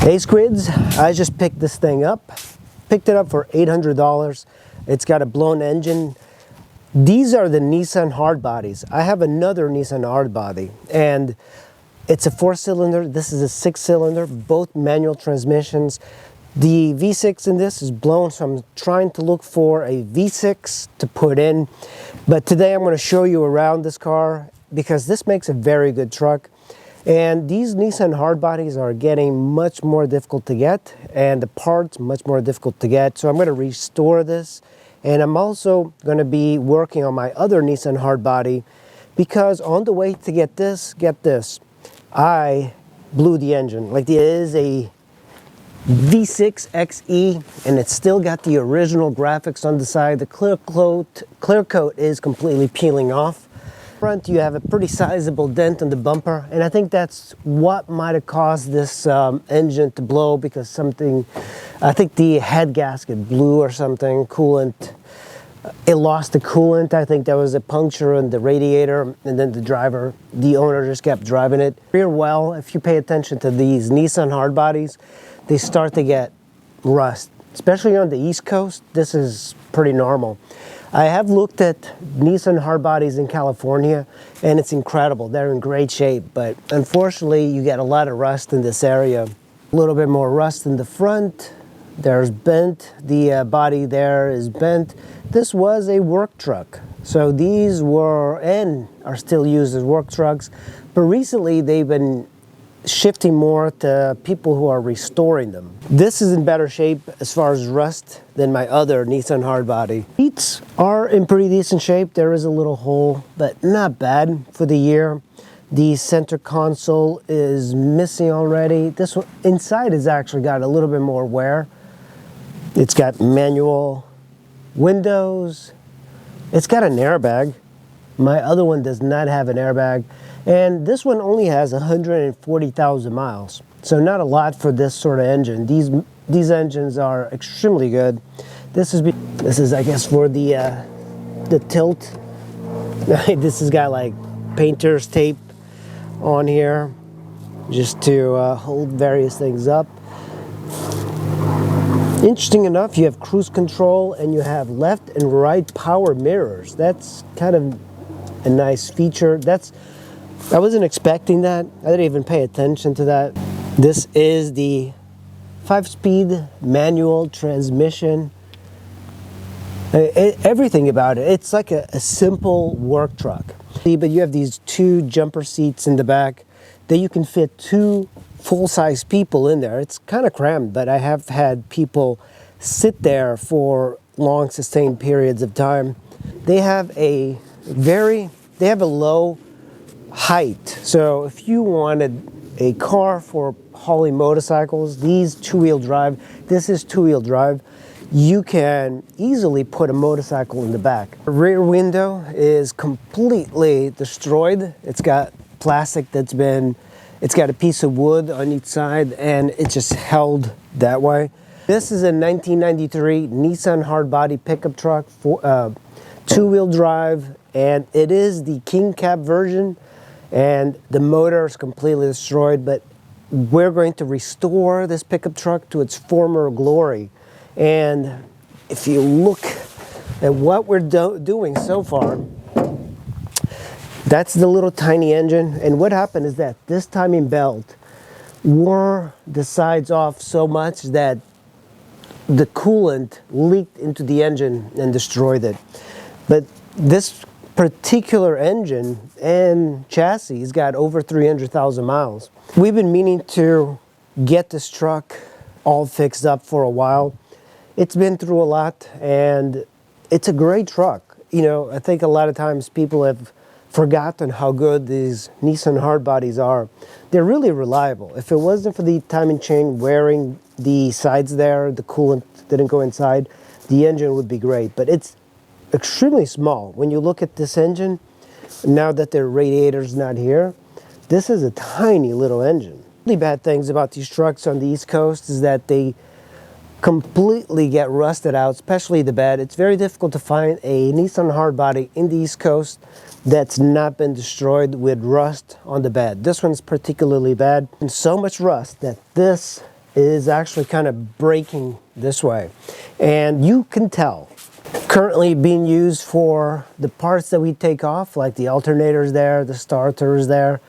Hey Squids, I just picked this thing up. Picked it up for $800. It's got a blown engine. These are the Nissan Hardbodies. I have another Nissan Hardbody, and it's a 4-cylinder. This is a 6-cylinder, both manual transmissions. The V6 in this is blown, so I'm trying to look for a V6 to put in. But today I'm going to show you around this car because this makes a very good truck. And these Nissan Hardbodies are getting much more difficult to get, and the parts much more difficult to get. So I'm going to restore this, and I'm also going to be working on my other Nissan Hardbody because on the way to get this, I blew the engine. Like, it is a V6 XE, and it's still got the original graphics on the side. The clear coat is completely peeling off. Front, you have a pretty sizable dent on the bumper, and I think that's what might have caused this engine to blow, because I think the head gasket blew or something, coolant. It lost the coolant. I think there was a puncture in the radiator, and then the owner just kept driving it. Rear well, if you pay attention to these Nissan Hardbodies, they start to get rust, especially on the East Coast. This is pretty normal. I have looked at Nissan Hardbodies in California, and it's incredible. They're in great shape, but unfortunately you get a lot of rust in this area. A little bit more rust in the front. There's bent. The body there is bent. This was a work truck, so these were and are still used as work trucks, but recently they've been shifting more to people who are restoring them. This is in better shape as far as rust than my other Nissan Hardbody. Seats are in pretty decent shape. There is a little hole, but not bad for the year. The center console is missing already. This one inside has actually got a little bit more wear. It's got manual windows. It's got an airbag. My other one does not have an airbag. And this one only has 140,000 miles. So not a lot for this sort of engine. These engines are extremely good. This is I guess for the tilt. This has got like painter's tape on here just to hold various things up. Interesting enough, you have cruise control and you have left and right power mirrors. That's kind of a nice feature. I wasn't expecting that. I didn't even pay attention to that. This is the 5-speed manual transmission. Everything about it. It's like a simple work truck. But you have these 2 jumper seats in the back that you can fit 2 full-size people in there. It's kind of crammed, but I have had people sit there for long sustained periods of time. They have a low height. So if you wanted a car for hauling motorcycles, this is 2-wheel drive, you can easily put a motorcycle in the back. The rear window is completely destroyed. It's got plastic it's got a piece of wood on each side, and it's just held that way. This is a 1993 Nissan Hardbody Pickup Truck, 2-wheel drive, and it is the King Cab version, and the motor is completely destroyed, but we're going to restore this pickup truck to its former glory. And if you look at what we're doing so far, that's the little tiny engine, and what happened is that this timing belt wore the sides off so much that the coolant leaked into the engine and destroyed it. But this particular engine and chassis has got over 300,000 miles. We've been meaning to get this truck all fixed up for a while. It's been through a lot, and it's a great truck. You know, I think a lot of times people have forgotten how good these Nissan Hardbodies are. They're really reliable. If it wasn't for the timing chain wearing the sides there, the coolant didn't go inside, the engine would be great. But it's extremely small. When you look at this engine, now that the radiator's not here, this is a tiny little engine. The bad things about these trucks on the East Coast is that they completely get rusted out, especially the bed. It's very difficult to find a Nissan Hardbody in the East Coast that's not been destroyed with rust on the bed. This one's particularly bad, and so much rust that this is actually kind of breaking this way. And you can tell. Currently being used for the parts that we take off, like the alternators there, the starters there.